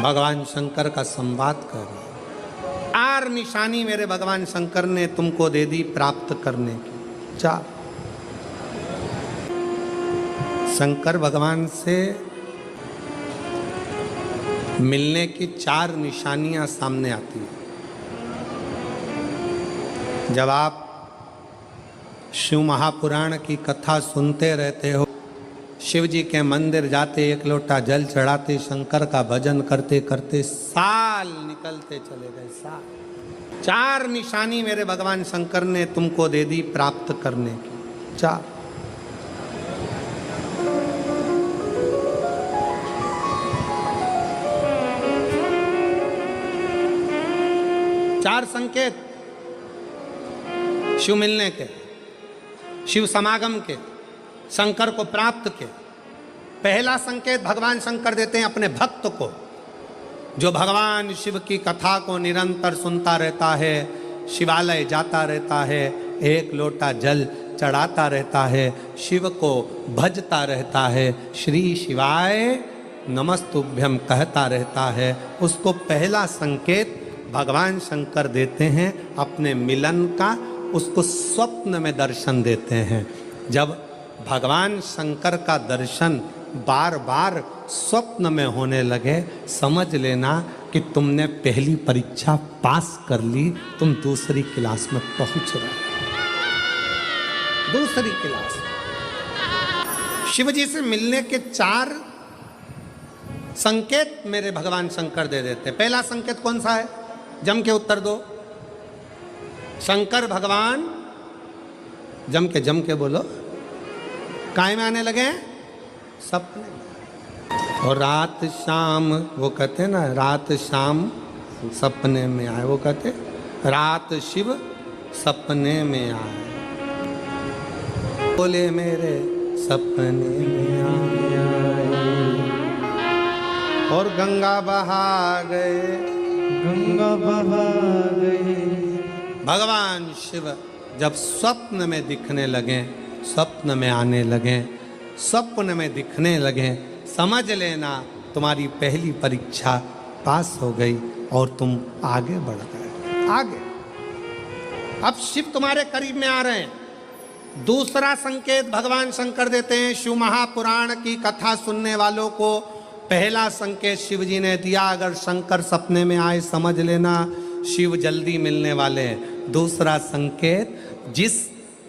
भगवान शंकर का संवाद कर रहे। 4 निशानी मेरे भगवान शंकर ने तुमको दे दी प्राप्त करने की। 4 शंकर भगवान से मिलने की 4 निशानियां सामने आती हैं। जब आप शिव महापुराण की कथा सुनते रहते हो, शिव जी के मंदिर जाते, 1 लोटा जल चढ़ाते, शंकर का भजन करते करते साल निकलते चले गए। साल। 4 निशानी मेरे भगवान शंकर ने तुमको दे दी प्राप्त करने की। 4 संकेत शिव मिलने के, शिव समागम के, शंकर को प्राप्त के। पहला संकेत भगवान शंकर देते हैं अपने भक्त को, जो भगवान शिव की कथा को निरंतर सुनता रहता है, शिवालय जाता रहता है, 1 लोटा जल चढ़ाता रहता है, शिव को भजता रहता है, श्री शिवाय नमस्तुभ्यम कहता रहता है। उसको पहला संकेत भगवान शंकर देते हैं अपने मिलन का, उसको स्वप्न में दर्शन देते हैं। जब भगवान शंकर का दर्शन बार बार स्वप्न में होने लगे, समझ लेना कि तुमने पहली परीक्षा पास कर ली, तुम दूसरी क्लास में पहुंच रहे। दूसरी क्लास। शिव जी से मिलने के 4 संकेत मेरे भगवान शंकर दे देते। पहला संकेत कौन सा है? जम के उत्तर दो। शंकर भगवान जम के बोलो। काय में आने लगे? सपने। और रात शाम, वो कहते हैं ना, रात शाम सपने में आए। वो कहते रात शिव सपने में आए, बोले मेरे सपने में आए। और गंगा बहा गए, गंगा बहा गए। भगवान शिव जब स्वप्न में दिखने लगे, स्वप्न में आने लगे, स्वप्न में दिखने लगे, समझ लेना तुम्हारी पहली परीक्षा पास हो गई और तुम आगे बढ़ गए। आगे। अब शिव तुम्हारे करीब में आ रहे हैं। दूसरा संकेत भगवान शंकर देते हैं शिव महापुराण की कथा सुनने वालों को। पहला संकेत शिव जी ने दिया, अगर शंकर सपने में आए समझ लेना शिव जल्दी मिलने वाले हैं। दूसरा संकेत, जिस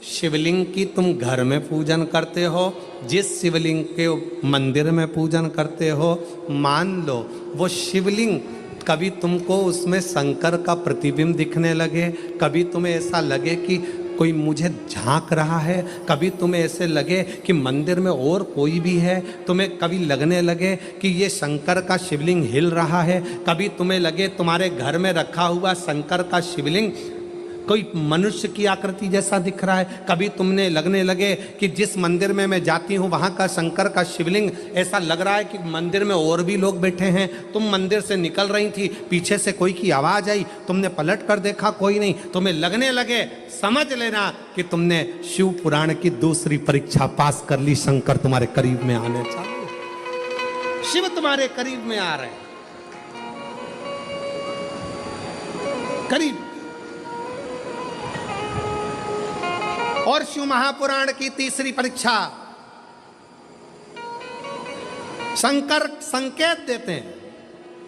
शिवलिंग की तुम घर में पूजन करते हो, जिस शिवलिंग के मंदिर में पूजन करते हो, मान लो वो शिवलिंग कभी तुमको उसमें शंकर का प्रतिबिंब दिखने लगे, कभी तुम्हें ऐसा लगे कि कोई मुझे झांक रहा है, कभी तुम्हें ऐसे लगे कि मंदिर में और कोई भी है, तुम्हें कभी लगने लगे कि ये शंकर का शिवलिंग हिल रहा है, कभी तुम्हें लगे तुम्हारे घर में रखा हुआ शंकर का शिवलिंग कोई मनुष्य की आकृति जैसा दिख रहा है, कभी तुमने लगने लगे कि जिस मंदिर में मैं जाती हूँ वहाँ का शंकर का शिवलिंग ऐसा लग रहा है कि मंदिर में और भी लोग बैठे हैं। तुम मंदिर से निकल रही थी, पीछे से कोई की आवाज़ आई, तुमने पलट कर देखा कोई नहीं, तुम्हें लगने लगे, समझ लेना कि तुमने शिव पुराण की दूसरी परीक्षा पास कर ली। शंकर तुम्हारे करीब में आने चाहिए, शिव तुम्हारे करीब में आ रहे हैं, करीब। और शिव महापुराण की तीसरी परीक्षा, शंकर संकेत देते हैं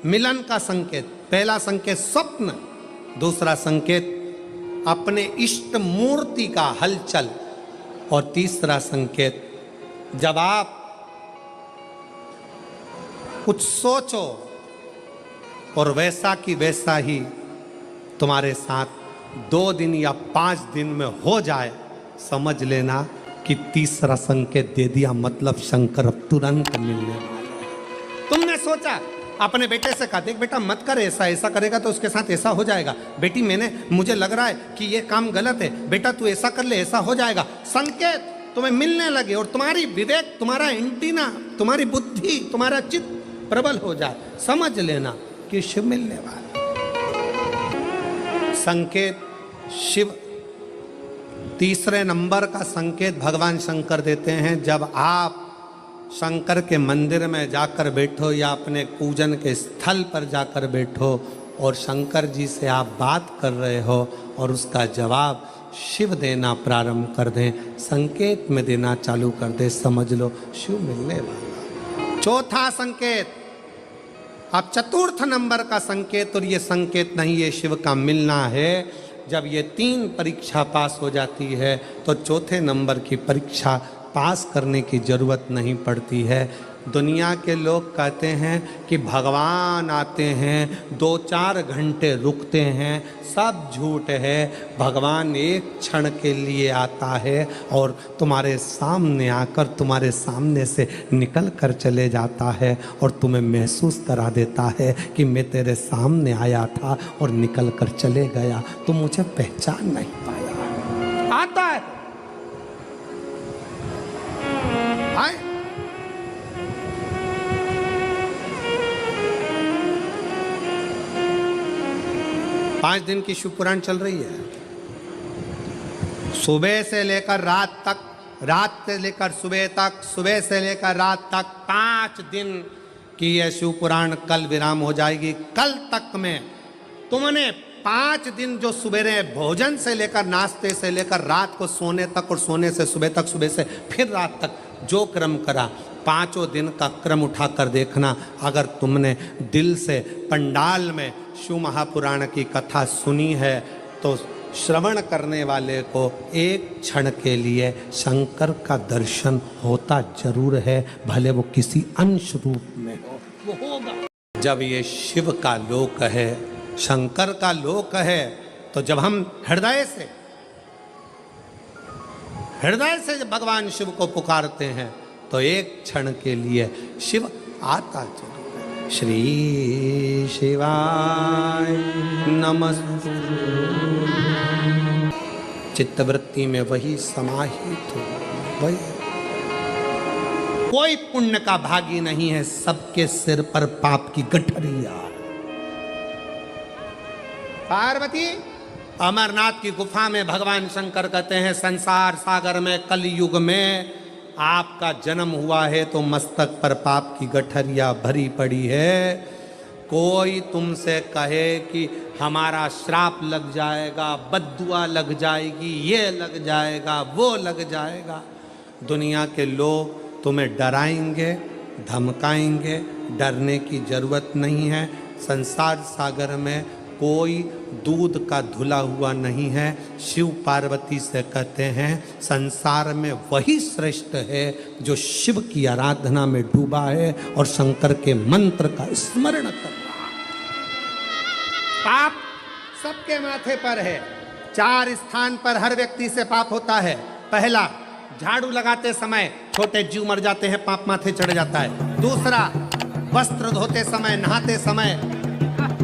मिलन का संकेत। पहला संकेत स्वप्न, दूसरा संकेत अपने इष्ट मूर्ति का हलचल, और तीसरा संकेत जब आप कुछ सोचो और वैसा की वैसा ही तुम्हारे साथ 2 दिन या 5 दिन में हो जाए, समझ लेना कि तीसरा संकेत दे दिया, मतलब शंकर अब तुरंत मिलने वाले हैं। तुमने सोचा, अपने बेटे से कहा, देख बेटा मत कर ऐसा, ऐसा करेगा तो उसके साथ ऐसा हो जाएगा। बेटी मुझे लग रहा है कि ये काम गलत है, बेटा तू ऐसा कर ले, ऐसा हो जाएगा। संकेत तुम्हें मिलने लगे और तुम्हारी विवेक, तुम्हारा एंटीना, तुम्हारी बुद्धि, तुम्हारा चित्त प्रबल हो जाए, समझ लेना कि शिव मिलने वाला। संकेत शिव। तीसरे नंबर का संकेत भगवान शंकर देते हैं, जब आप शंकर के मंदिर में जाकर बैठो या अपने पूजन के स्थल पर जाकर बैठो और शंकर जी से आप बात कर रहे हो और उसका जवाब शिव देना प्रारंभ कर दें, संकेत में देना चालू कर दे, समझ लो शिव मिलने वाला। चौथा संकेत, अब चतुर्थ नंबर का संकेत, और ये संकेत नहीं, ये शिव का मिलना है। जब ये 3 परीक्षा पास हो जाती है तो चौथे नंबर की परीक्षा पास करने की जरूरत नहीं पड़ती है। दुनिया के लोग कहते हैं कि भगवान आते हैं 2-4 घंटे रुकते हैं, सब झूठ है। भगवान एक क्षण के लिए आता है और तुम्हारे सामने आकर तुम्हारे सामने से निकल कर चले जाता है और तुम्हें महसूस करा देता है कि मैं तेरे सामने आया था और निकल कर चले गया, तुम मुझे पहचान नहीं पाया। आता है, आए। पांच दिन की शिव पुराण चल रही है, सुबह से लेकर रात तक, रात से लेकर सुबह तक, सुबह से लेकर रात तक 5 दिन की यह शिव पुराण कल विराम हो जाएगी। कल तक में तुमने 5 दिन जो सवेरे भोजन से लेकर, नाश्ते से लेकर रात को सोने तक और सोने से सुबह तक, सुबह से फिर रात तक जो क्रम करा, 5 दिन का क्रम उठाकर देखना। अगर तुमने दिल से पंडाल में शिव महापुराण की कथा सुनी है तो श्रवण करने वाले को एक क्षण के लिए शंकर का दर्शन होता जरूर है, भले वो किसी अंश रूप में हो, वो होगा। जब ये शिव का लोक है, शंकर का लोक है, तो जब हम हृदय से जब भगवान शिव को पुकारते हैं तो एक क्षण के लिए शिव आता जरूर है। श्री शिवाय नमस्तु, चित्तवृत्ति में वही समाहित हो, वही। कोई पुण्य का भागी नहीं है, सबके सिर पर पाप की गठरिया। पार्वती अमरनाथ की गुफा में भगवान शंकर कहते हैं, संसार सागर में कलयुग में आपका जन्म हुआ है तो मस्तक पर पाप की गठरिया भरी पड़ी है। कोई तुमसे कहे कि हमारा श्राप लग जाएगा, बद्दुआ लग जाएगी, ये लग जाएगा, वो लग जाएगा, दुनिया के लोग तुम्हें डराएंगे, धमकाएंगे, डरने की जरूरत नहीं है। संसार सागर में कोई दूध का धुला हुआ नहीं है। शिव पार्वती से कहते हैं, संसार में वही श्रेष्ठ है जो शिव की आराधना में डूबा है और शंकर के मंत्र का स्मरण कर रहा है। पाप सबके माथे पर है। 4 स्थान पर हर व्यक्ति से पाप होता है। पहला, झाड़ू लगाते समय छोटे जीव मर जाते हैं, पाप माथे चढ़ जाता है। दूसरा, वस्त्र धोते समय, नहाते समय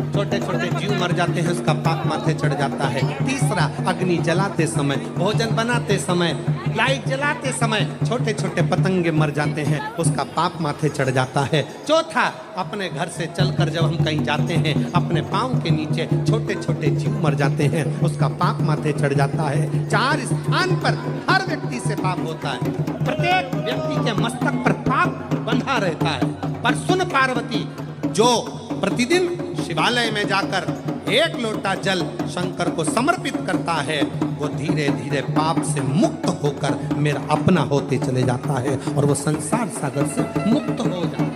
छोटे छोटे जीव मर जाते हैं, उसका पाप माथे चढ़ जाता है। तीसरा, अग्नि जलाते समय, भोजन बनाते समय, लाइट जलाते समय छोटे छोटे पतंगे मर जाते हैं, उसका पाप माथे चढ़ जाता है। चौथा, अपने घर से चलकर जब हम कहीं जाते हैं, अपने पाँव के नीचे छोटे छोटे जीव मर जाते हैं, उसका पाप माथे चढ़ जाता है। 4 स्थान पर हर व्यक्ति से पाप होता है। प्रत्येक व्यक्ति के मस्तक पर पाप बंधा रहता है। पर सुन पार्वती, जो प्रतिदिन शिवालय में जाकर 1 लोटा जल शंकर को समर्पित करता है, वो धीरे धीरे पाप से मुक्त होकर मेरा अपना होते चले जाता है और वो संसार सागर से मुक्त हो जाता है।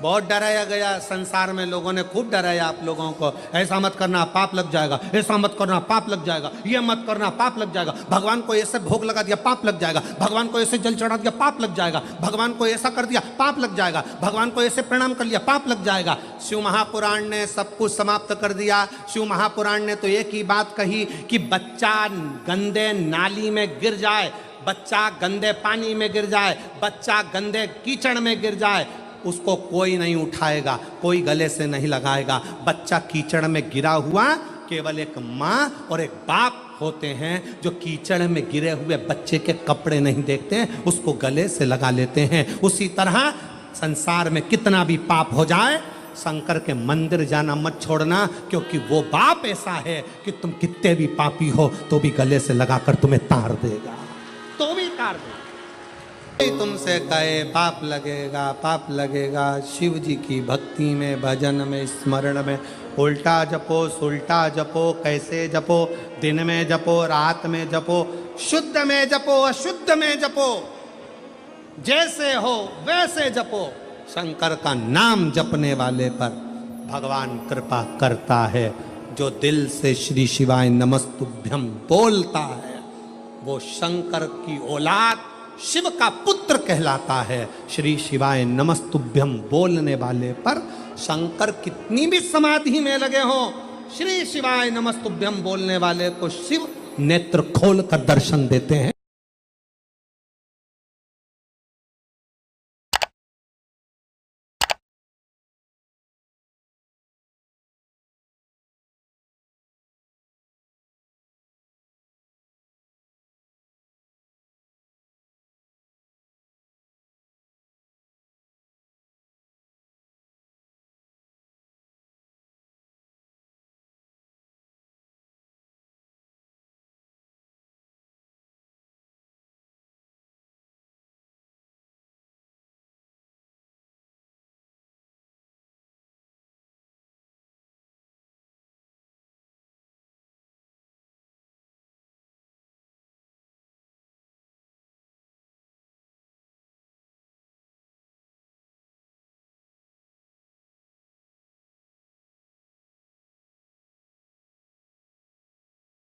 बहुत डराया गया संसार में, लोगों ने खूब डराया आप लोगों को, ऐसा मत करना पाप लग जाएगा, ऐसा मत करना पाप लग जाएगा, ये मत करना पाप लग जाएगा, भगवान को ऐसे भोग लगा दिया पाप लग जाएगा, भगवान को ऐसे जल चढ़ा दिया पाप लग जाएगा, भगवान को ऐसा कर दिया पाप लग जाएगा, भगवान को ऐसे प्रणाम कर लिया पाप लग जाएगा। शिव महापुराण ने सब कुछ समाप्त कर दिया। शिव महापुराण ने तो एक ही बात कही कि बच्चा गंदे नाली में गिर जाए, बच्चा गंदे पानी में गिर जाए, बच्चा गंदे कीचड़ में गिर जाए, उसको कोई नहीं उठाएगा, कोई गले से नहीं लगाएगा। बच्चा कीचड़ में गिरा हुआ केवल एक माँ और एक बाप होते हैं जो कीचड़ में गिरे हुए बच्चे के कपड़े नहीं देखते हैं, उसको गले से लगा लेते हैं। उसी तरह संसार में कितना भी पाप हो जाए, शंकर के मंदिर जाना मत छोड़ना, क्योंकि वो बाप ऐसा है कि तुम कितने भी पापी हो तो भी गले से लगाकर तुम्हें तार देगा, तो भी नकार दो। कोई तुमसे कहे पाप लगेगा, पाप लगेगा, शिव जी की भक्ति में, भजन में, स्मरण में उल्टा जपो, सुल्टा जपो, कैसे जपो, दिन में जपो, रात में जपो, शुद्ध में जपो, अशुद्ध में जपो, जैसे हो वैसे जपो, शंकर का नाम जपने वाले पर भगवान कृपा करता है। जो दिल से श्री शिवाय नमस्तुभ्यम बोलता है वो शंकर की औलाद, शिव का पुत्र कहलाता है। श्री शिवाय नमस्तुभ्यम बोलने वाले पर शंकर कितनी भी समाधि में लगे हों, श्री शिवाय नमस्तुभ्यम बोलने वाले को शिव नेत्र खोल कर दर्शन देते हैं।